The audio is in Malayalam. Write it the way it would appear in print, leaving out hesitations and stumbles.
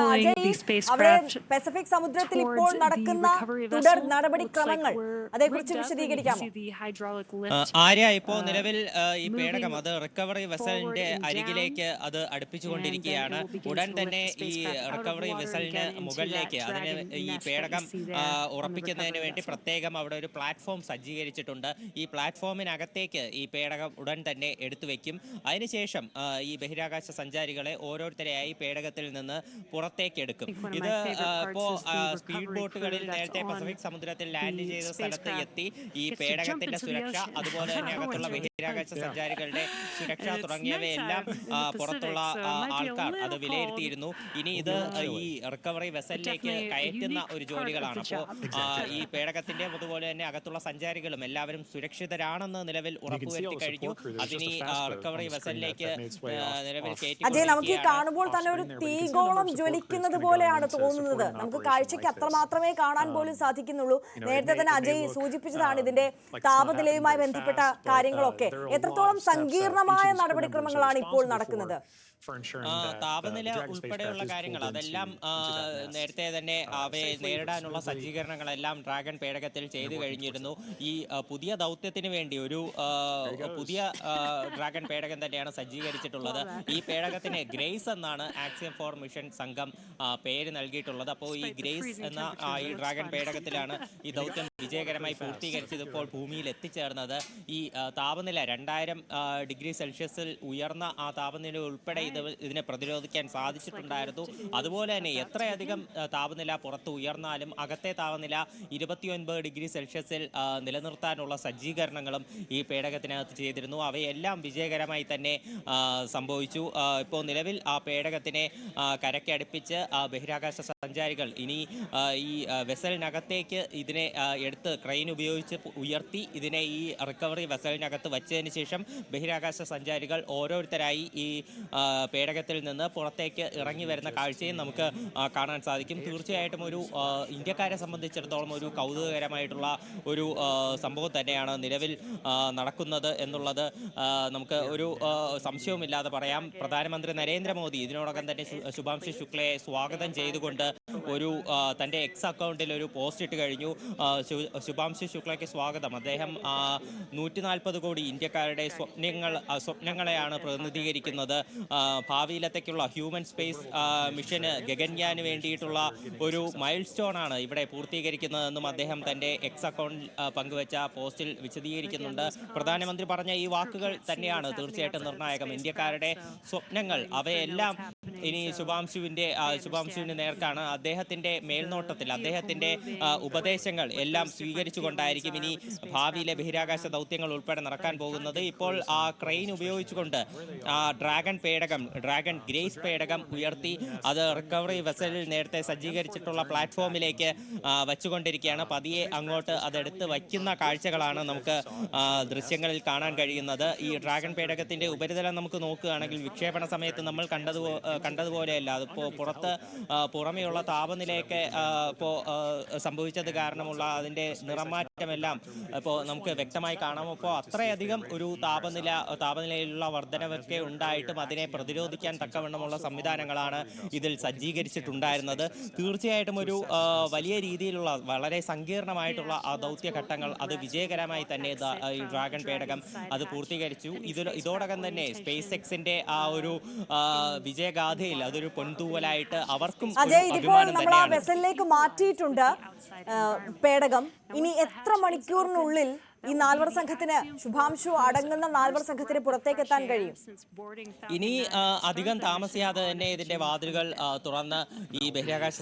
deploying അജയ്, these അവിടെ spacecraft പസഫിക് സമുദ്രത്തിൽ ഇപ്പോൾ towards the നടക്കുന്ന recovery തുടർ vessel. നടപടിക്രമങ്ങൾ Looks like we're അതേക്കുറിച്ച് rigged up and you can വിശദീകരിക്കാമോ? see the hydraulic lift Arya ഇപ്പോൾ നിലവിൽ ഈ moving പേടകം അത് റിക്കവറി forward വെസലിന്റെ and അരികിലേക്ക് down, അത് and then it അടുപ്പിച്ചുകൊണ്ടിരിക്കുകയാണ്. will begin ഉടൻ to lift തന്നെ the ഈ spacecraft out of recovery water and വെസലിന് get into മുകളിലേക്ക് that അതിന് dragon ഈ nest that പേടകം you see there on the ഉറപ്പിക്കുന്നതിന് recovery വേണ്ടി vessel. പ്രത്യേകം അവിടെ ഒരു പ്ലാറ്റ്ഫോം സജ്ജീകരിച്ചിട്ടുണ്ട്. ഈ പ്ലാറ്റ്ഫോമിനകത്തേക്ക് ഈ പേടകം ഉടൻ തന്നെ എടുത്തു വെക്കും. അതിനുശേഷം ഈ ബഹിരാകാശ സഞ്ചാരികളെ ഓരോരുത്തരെയായി പേടകത്തിൽ നിന്ന് പുറത്തേക്ക് എടുക്കും. ഇത് ഇപ്പോൾ സ്പീഡ് ബോട്ടുകളിൽ നേരത്തെ പസഫിക് സമുദ്രത്തിൽ ലാൻഡ് ചെയ്ത സ്ഥലത്ത് എത്തി ഈ പേടകത്തിന്റെ സുരക്ഷ, അതുപോലെ തന്നെ അകത്തുള്ള ബഹിരാകാശ സഞ്ചാരികളുടെ സുരക്ഷ തുടങ്ങിയവയെല്ലാം പുറത്തുള്ള ആൾക്കാർ അത് വിലയിരുത്തിയിരുന്നു. ഇനി ഇത് ഈ റിക്കവറി വെസലിലേക്ക് കയറ്റുന്ന ഒരു ജോലികളാണ്. അപ്പോൾ ഈ പേടകത്തിന്റെ അതുപോലെ തന്നെ അകത്തുള്ള സഞ്ചാരികളും എല്ലാവരും സുരക്ഷിതരാണെന്ന് നിലവിൽ ഉറപ്പുവരുത്തി കഴിഞ്ഞു. അതിനി റിക്കവറി വെസലിലേക്ക് നിലവിൽ അജയ്, നമുക്ക് ഈ കാണുമ്പോൾ തന്നെ ഒരു തീഗോളം ജ്വലിക്കുന്നത് പോലെയാണ് തോന്നുന്നത്. നമുക്ക് കാഴ്ചയ്ക്ക് അത്രമാത്രമേ കാണാൻ പോലും സാധിക്കുന്നുള്ളൂ. നേരത്തെ തന്നെ അജയ് സൂചിപ്പിച്ചതാണ് ഇതിന്റെ താപനിലയുമായി ബന്ധപ്പെട്ട കാര്യങ്ങളൊക്കെ. എത്രത്തോളം സങ്കീർണമായ നടപടിക്രമങ്ങളാണ് ഇപ്പോൾ നടക്കുന്നത്? താപനില ഉൾപ്പെടെയുള്ള കാര്യങ്ങൾ അതെല്ലാം നേരത്തെ തന്നെ അവയെ നേരിടാനുള്ള സജ്ജീകരണങ്ങളെല്ലാം ഡ്രാഗൺ പേടകത്തിൽ ചെയ്തു കഴിഞ്ഞിരുന്നു. ഈ പുതിയ ദൗത്യത്തിന് വേണ്ടി ഒരു പുതിയ ഡ്രാഗൺ പേടകം തന്നെയാണ് സജ്ജീകരിച്ചിട്ടുള്ളത്. ഈ പേടകത്തിന് ഗ്രേസ് എന്നാണ് ആക്സിയം ഫോർ മിഷൻ സംഘം പേര് നൽകിയിട്ടുള്ളത്. അപ്പോൾ ഈ ഗ്രേസ് എന്ന ഈ ഡ്രാഗൺ പേടകത്തിലാണ് ഈ ദൗത്യം വിജയകരമായി പൂർത്തീകരിച്ചത് ഇപ്പോൾ ഭൂമിയിൽ എത്തിച്ചേർന്നത്. ഈ താപനില 2000 ഡിഗ്രി സെൽഷ്യസിൽ ഉയർന്ന ആ താപനില ഉൾപ്പെടെ ഇതിനെ പ്രതിരോധിക്കാൻ സാധിച്ചിട്ടുണ്ടായിരുന്നു. അതുപോലെ തന്നെ എത്രയധികം താപനില പുറത്ത് ഉയർന്നാലും അകത്തെ താപനില 29 ഡിഗ്രി സെൽഷ്യസിൽ നിലനിർത്താനുള്ള സജ്ജീകരണങ്ങളും ഈ പേടകത്തിനകത്ത് ചെയ്തിരുന്നു. അവയെല്ലാം വിജയകരമായി തന്നെ സംഭവിച്ചു. ഇപ്പോൾ നിലവിൽ ആ പേടകത്തിനെ കരയ്ക്കടുപ്പിച്ച് ബഹിരാകാശ സഞ്ചാരികൾ ഇനി ഈ വെസലിനകത്തേക്ക് ഇതിനെ എടുത്ത് ക്രെയിൻ ഉപയോഗിച്ച് ഉയർത്തി ഇതിനെ ഈ റിക്കവറി വെസലിനകത്ത് വച്ചതിന് ശേഷം ബഹിരാകാശ സഞ്ചാരികൾ ഓരോരുത്തരായി ഈ പേടകത്തിൽ നിന്ന് പുറത്തേക്ക് ഇറങ്ങി വരുന്ന കാഴ്ചയും നമുക്ക് കാണാൻ സാധിക്കും. തീർച്ചയായിട്ടും ഒരു ഇന്ത്യക്കാരെ സംബന്ധിച്ചിടത്തോളം ഒരു കൗതുകകരമായിട്ടുള്ള ഒരു സംഭവം തന്നെയാണ് നിലവിൽ നടക്കുന്നത് എന്നുള്ളത് നമുക്ക് ഒരു സംശയവുമില്ലാതെ പറയാം. പ്രധാനമന്ത്രി നരേന്ദ്രമോദി ഇതിനോടകം തന്നെ ശുഭാംശു ശുക്ലയെ സ്വാഗതം ചെയ്തുകൊണ്ട് ഒരു തൻ്റെ എക്സ് അക്കൗണ്ടിൽ ഒരു പോസ്റ്റ് ഇട്ട് കഴിഞ്ഞു. ശുഭാംശു ശുക്ലയ്ക്ക് സ്വാഗതം. അദ്ദേഹം 140 കോടി ഇന്ത്യക്കാരുടെ സ്വപ്നങ്ങളെയാണ് പ്രതിനിധീകരിക്കുന്നത്. ഭാവിയിലത്തേക്കുള്ള ഹ്യൂമൻ സ്പേസ് മിഷന് ഗഗൻയാന് വേണ്ടിയിട്ടുള്ള ഒരു മൈൽ സ്റ്റോൺ ആണ് ഇവിടെ പൂർത്തീകരിക്കുന്നതെന്നും അദ്ദേഹം തൻ്റെ എക്സ് അക്കൗണ്ടിൽ പങ്കുവച്ച പോസ്റ്റിൽ വിശദീകരിക്കുന്നുണ്ട്. പ്രധാനമന്ത്രി പറഞ്ഞ ഈ വാക്കുകൾ തന്നെയാണ് തീർച്ചയായിട്ടും നിർണായകം. ഇന്ത്യക്കാരുടെ സ്വപ്നങ്ങൾ അവയെല്ലാം ഇനി ശുഭാംശുവിന് നേർക്കാണ്. അദ്ദേഹത്തിന്റെ മേൽനോട്ടത്തിൽ അദ്ദേഹത്തിന്റെ ഉപദേശങ്ങൾ എല്ലാം സ്വീകരിച്ചുകൊണ്ടായിരിക്കും ഇനി ഭാവിയിലെ ബഹിരാകാശ ദൗത്യങ്ങൾ ഉൾപ്പെടെ നടക്കാൻ പോകുന്നത്. ഇപ്പോൾ ആ ക്രെയിൻ ഉപയോഗിച്ചുകൊണ്ട് ഡ്രാഗൺ ഗ്രേസ് പേടകം ഉയർത്തി അത് റിക്കവറി വെസലിൽ നേരത്തെ സജ്ജീകരിച്ചിട്ടുള്ള പ്ലാറ്റ്ഫോമിലേക്ക് വച്ചുകൊണ്ടിരിക്കുകയാണ്. പതിയെ അങ്ങോട്ട് അതെടുത്ത് വയ്ക്കുന്ന കാഴ്ചകളാണ് നമുക്ക് ദൃശ്യങ്ങളിൽ കാണാൻ കഴിയുന്നത്. ഈ ഡ്രാഗൺ പേടകത്തിന്റെ ഉപരിതലം നമുക്ക് നോക്കുകയാണെങ്കിൽ വിക്ഷേപണ സമയത്ത് നമ്മൾ കണ്ടതുപോലെയല്ല. അതിപ്പോൾ പുറമെയുള്ള താപനിലയൊക്കെ ഇപ്പോൾ സംഭവിച്ചത് കാരണമുള്ള അതിൻ്റെ നിറമാറ്റമെല്ലാം ഇപ്പോൾ നമുക്ക് വ്യക്തമായി കാണാം. അപ്പോൾ അത്രയധികം ഒരു താപനിലയിലുള്ള വർധനവൊക്കെ ഉണ്ടായിട്ടും അതിനെ പ്രതിരോധിക്കാൻ തക്കവണ്ണമുള്ള സംവിധാനങ്ങളാണ് ഇതിൽ സജ്ജീകരിച്ചിട്ടുണ്ടായിരുന്നത്. തീർച്ചയായിട്ടും ഒരു വലിയ രീതിയിലുള്ള വളരെ സങ്കീർണമായിട്ടുള്ള ആ ദൗത്യഘട്ടങ്ങൾ അത് വിജയകരമായി തന്നെ ഈ ഡ്രാഗൺ പേടകം അത് പൂർത്തീകരിച്ചു. ഇതോടകം തന്നെ സ്പേസ് എക്സിന്റെ ആ ഒരു വിജയഗാഥയിൽ അതൊരു പൊൻതൂവലായിട്ട് അവർക്കും വെസലിലേക്ക് മാറ്റിയിട്ടുണ്ട് പേടകം. ഇനി എത്ര മണിക്കൂറിനുള്ളിൽ ഈ 4 സംഘത്തിന്, ശുഭാംശു അടങ്ങുന്ന 4 സംഘത്തിന് പുറത്തേക്ക് എത്താൻ കഴിയും? ഇനി അധികം താമസിയാതെ തന്നെ ഇതിന്റെ വാതിലുകൾ തുറന്ന് ഈ ബഹിരാകാശ